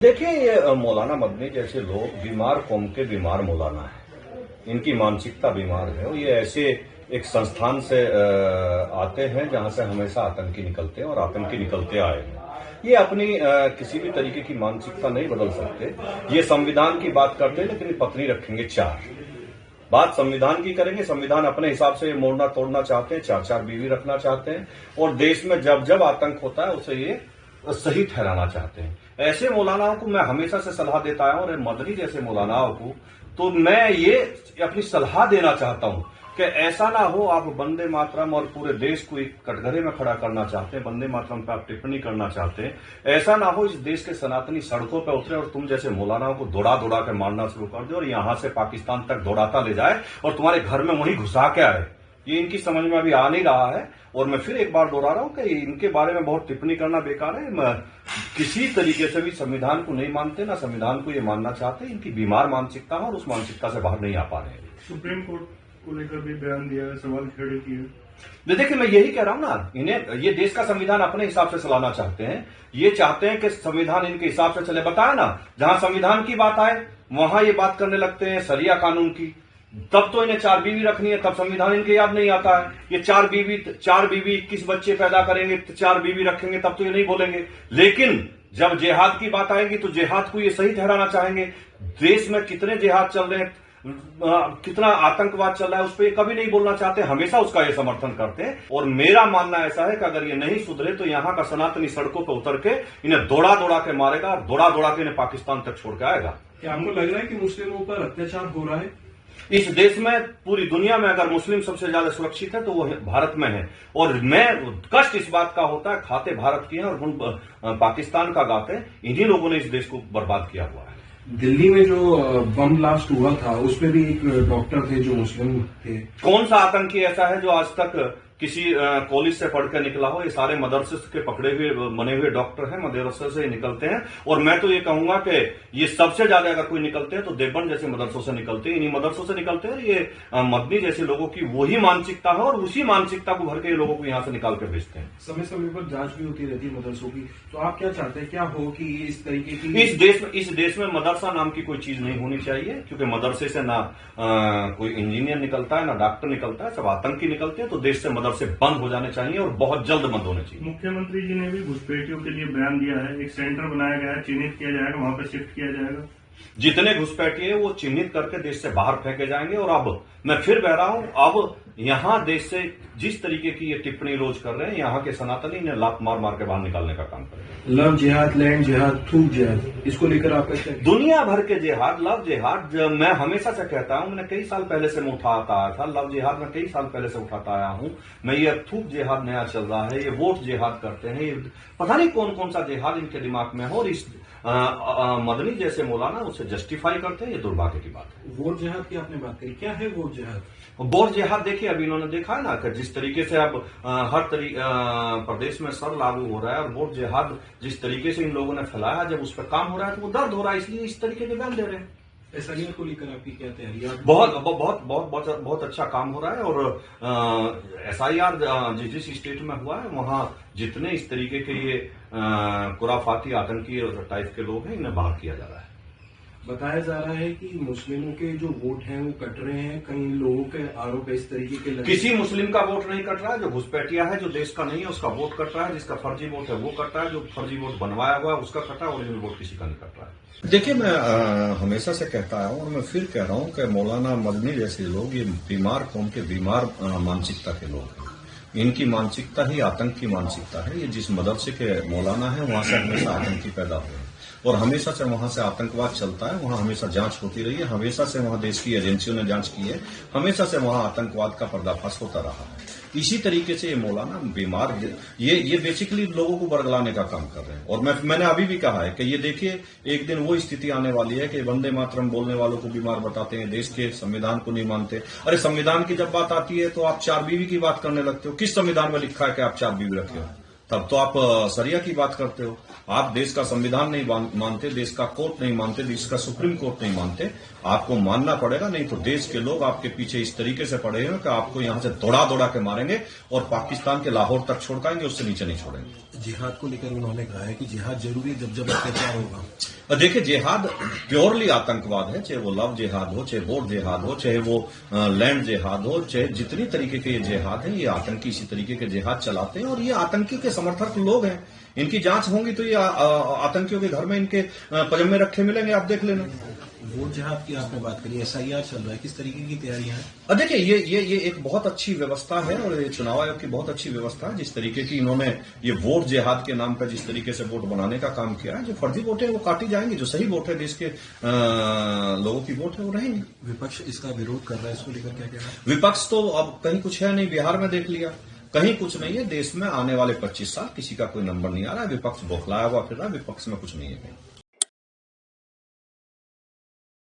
देखिए, ये मौलाना मदनी जैसे लोग बीमार कौम के बीमार मौलाना है। इनकी मानसिकता बीमार है और ये ऐसे एक संस्थान से आते हैं जहां से हमेशा आतंकी निकलते हैं और आतंकी निकलते आए हैं। ये अपनी किसी भी तरीके की मानसिकता नहीं बदल सकते। ये संविधान की बात करते हैं लेकिन पत्नी रखेंगे 4। बात संविधान की करेंगे, संविधान अपने हिसाब से मोड़ना तोड़ना चाहते हैं, 4 बीवी रखना चाहते हैं और देश में जब जब आतंक होता है उसे ये सही ठहराना चाहते हैं। ऐसे मौलानाओं को मैं हमेशा से सलाह देता आया हूं और मदनी जैसे मौलानाओं को तो मैं ये अपनी सलाह देना चाहता हूं कि ऐसा ना हो आप वंदे मातरम और पूरे देश को एक कटघरे में खड़ा करना चाहते हैं, वंदे मातरम पे आप टिप्पणी करना चाहते हैं। ऐसा ना हो इस देश के सनातनी सड़कों पर उतरे और तुम जैसे मौलानाओं को दौड़ा दौड़ा के मारना शुरू कर दे और यहां से पाकिस्तान तक दौड़ाता ले जाए और तुम्हारे घर में वहीं घुसा के आए। ये इनकी समझ में अभी आ नहीं रहा है और मैं फिर एक बार दोहरा रहा हूं कि इनके बारे में बहुत टिप्पणी करना बेकार है। मैं किसी तरीके से भी संविधान को नहीं मानते, ना संविधान को ये मानना चाहते। इनकी बीमार मानसिकता है और उस मानसिकता से बाहर नहीं आ पा रहे हैं। सुप्रीम कोर्ट को लेकर भी बयान दिया है, सवाल खड़े किए। देखिए, मैं यही कह रहा हूं ना, इन्हें ये देश का संविधान अपने हिसाब से चलाना चाहते हैं। ये चाहते हैं कि संविधान इनके हिसाब से चले। बताया ना, जहां संविधान की बात आए वहां ये बात करने लगते हैं सरिया कानून की। तब तो इन्हें 4 बीवी रखनी है, तब संविधान इनके याद नहीं आता है। ये 4 बीवी 21 बच्चे पैदा करेंगे, 4 बीवी रखेंगे, तब तो ये नहीं बोलेंगे। लेकिन जब जिहाद की बात आएगी तो जिहाद को ये सही ठहराना चाहेंगे। देश में कितने जिहाद चल रहे हैं, कितना आतंकवाद चल रहा है, उस पर कभी नहीं बोलना चाहते, हमेशा उसका ये समर्थन करते हैं। और मेरा मानना ऐसा है कि अगर ये नहीं सुधरे तो यहां का सनातनी सड़कों पर उतर के इन्हें दौड़ा दौड़ा के मारेगा और दौड़ा दौड़ा के इन्हें पाकिस्तान तक छोड़ के आएगा। क्या आपको लग रहा है कि मुस्लिमों पर अत्याचार हो रहा है? इस देश में, पूरी दुनिया में अगर मुस्लिम सबसे ज्यादा सुरक्षित है तो वो भारत में है। और मैं कष्ट इस बात का होता है, खाते भारत की हैं और हम पाकिस्तान का गाते हैं। इन्हीं लोगों ने इस देश को बर्बाद किया हुआ है। दिल्ली में जो बम ब्लास्ट हुआ था उसमें भी एक डॉक्टर थे जो मुस्लिम थे। कौन सा आतंकी ऐसा है जो आज तक किसी कॉलेज से पढ़ कर निकला हो? ये सारे मदरसे के पकड़े हुए बने हुए डॉक्टर हैं, मदरसे से निकलते हैं। और मैं तो ये कहूंगा कि ये सबसे ज्यादा अगर कोई निकलते हैं तो देवबंद जैसे मदरसों से निकलते हैं, इन्हीं मदरसों से निकलते हैं। ये मदनी जैसे लोगों की वही मानसिकता है और उसी मानसिकता को भर के ये लोगों को यहां से निकाल कर भेजते हैं। समय समय पर जांच भी होती रहती है मदरसों की, तो आप क्या चाहते हैं, क्या हो कि इस तरीके की इस देश में मदरसा नाम की कोई चीज नहीं होनी चाहिए, क्योंकि मदरसे से ना कोई इंजीनियर निकलता है, ना डॉक्टर निकलता है, सब आतंकी निकलते हैं। तो देश से मदरसे बंद हो जाने चाहिए और बहुत जल्द बंद होने चाहिए। मुख्यमंत्री जी ने भी घुसपैठियों के लिए बयान दिया है, एक सेंटर बनाया गया है, चिन्हित किया जाएगा, वहां पर शिफ्ट किया जाएगा। जितने घुसपैठिए वो चिन्हित करके देश से बाहर फेंके जाएंगे। और अब मैं फिर बह रहा हूं, अब यहां देश से जिस तरीके की ये टिप्पणी रोज कर रहे हैं, यहां के सनातनी इन्हें लात मार मार के बाहर निकालने का काम करेंगे। लव जिहाद, लैंड जिहाद, थूक जिहाद, इसको लेकर आपका क्या? दुनिया भर के जिहाद, लव जिहाद, मैं हमेशा से कहता हूं, मैंने कई साल पहले से मैं उठाता आया था। लव जिहाद में कई साल पहले से उठाता आया हूं मैं। ये थूक जिहाद नया चल रहा है, ये वोट जिहाद करते हैं, ये पता नहीं कौन कौन सा जिहाद इनके दिमाग में है और इस मदनी जैसे मौलाना उसे जस्टिफाई करते हैं। ये दुर्भाग्य की बात है। वोट जिहाद की आपने बात करी, क्या है वोट जिहाद? वोट जिहाद देखिए, अभी इन्होंने देखा है ना कि जिस तरीके से अब हर प्रदेश में सर लागू हो रहा है और वोट जिहाद जिस तरीके से इन लोगों ने फैलाया, जब उस पर काम हो रहा है तो वो दर्द हो रहा है, इसलिए इस तरीके के बयान दे रहे हैं। एसआईआर को लेकर आपकी क्या तैयारी है? बहुत अच्छा काम हो रहा है और एसआईआर जिस स्टेट में हुआ है वहां जितने इस तरीके के ये खुराफाती आतंकी टाइप के लोग हैं, इन्हें बाहर किया जा रहा है। बताया जा रहा है कि मुस्लिमों के जो वोट हैं वो कट रहे हैं, कई लोगों के आरोप है इस तरीके के लगे। किसी मुस्लिम का वोट नहीं कट रहा है। जो घुसपैठिया है, जो देश का नहीं है, उसका वोट कट रहा है। जिसका फर्जी वोट है वो कट रहा है, जो फर्जी वोट बनवाया हुआ है उसका कट रहा है, ओरिजिनल वोट किसी का नहीं कट रहा है। देखिए, मैं हमेशा से कहता आया हूं और मैं फिर कह रहा हूं कि मौलाना मदनी जैसे लोग ये बीमार कौम के बीमार मानसिकता के लोग हैं। इनकी मानसिकता ही आतंक की मानसिकता है। ये जिस मदरसे के मौलाना है वहां से हमेशा आतंकी पैदा हुए हैं और हमेशा से वहां से आतंकवाद चलता है। वहां हमेशा जांच होती रही है, हमेशा से वहां देश की एजेंसियों ने जांच की है, हमेशा से वहां आतंकवाद का पर्दाफाश होता रहा है। इसी तरीके से ये मौलाना बीमार, ये बेसिकली लोगों को बरगलाने का काम कर रहे हैं। और मैंने अभी भी कहा है कि ये देखिए, एक दिन वो स्थिति आने वाली है कि वंदे मातरम बोलने वालों को बीमार बताते हैं, देश के संविधान को नहीं मानते। अरे संविधान की जब बात आती है तो आप 4 बीवी की बात करने लगते हो। किस संविधान में लिखा है कि आप 4 बीवी रखे हो? तब तो आप सरिया की बात करते हो। आप देश का संविधान नहीं मानते, देश का कोर्ट नहीं मानते, देश का सुप्रीम कोर्ट नहीं मानते। आपको मानना पड़ेगा, नहीं तो देश के लोग आपके पीछे इस तरीके से पड़े हैं कि आपको यहां से दौड़ा दौड़ा के मारेंगे और पाकिस्तान के लाहौर तक छोड़काएंगे, उससे नीचे नहीं छोड़ेंगे। जिहाद को लेकर उन्होंने कहा है कि जिहाद जरूरी है जब अत्याचार होगा। देखिए, जिहाद प्योरली आतंकवाद है, चाहे वो लव जिहाद हो, चाहे वोट जिहाद हो, चाहे वो लैंड जिहाद हो, चाहे जितनी तरीके के ये जिहाद हैं, ये आतंकी इसी तरीके के जिहाद चलाते हैं और ये आतंकी के समर्थक लोग हैं। इनकी जांच होंगी तो ये आतंकियों के घर में इनके पजम्मे रखे मिलेंगे, आप देख लेना। वोट जिहाद की आपने बात करी, SIR चल रहा है, किस तरीके की तैयारियां हैं? देखिए, ये एक बहुत अच्छी व्यवस्था है और ये चुनाव आयोग की बहुत अच्छी व्यवस्था है। जिस तरीके की इन्होंने ये वोट जिहाद के नाम पर जिस तरीके से वोट बनाने का काम किया है, जो फर्जी वोट है वो काटी जाएंगी, जो सही वोट है देश के लोगों की वोट है वो रहेंगी। विपक्ष इसका विरोध कर रहा है, इसको लेकर क्या कहना है? विपक्ष तो अब कहीं कुछ है नहीं, बिहार में देख लिया, कहीं कुछ नहीं है। देश में आने वाले 25 साल किसी का कोई नंबर नहीं आ रहा है। विपक्ष बौखलाया हुआ फिर रहा है, विपक्ष में कुछ नहीं है।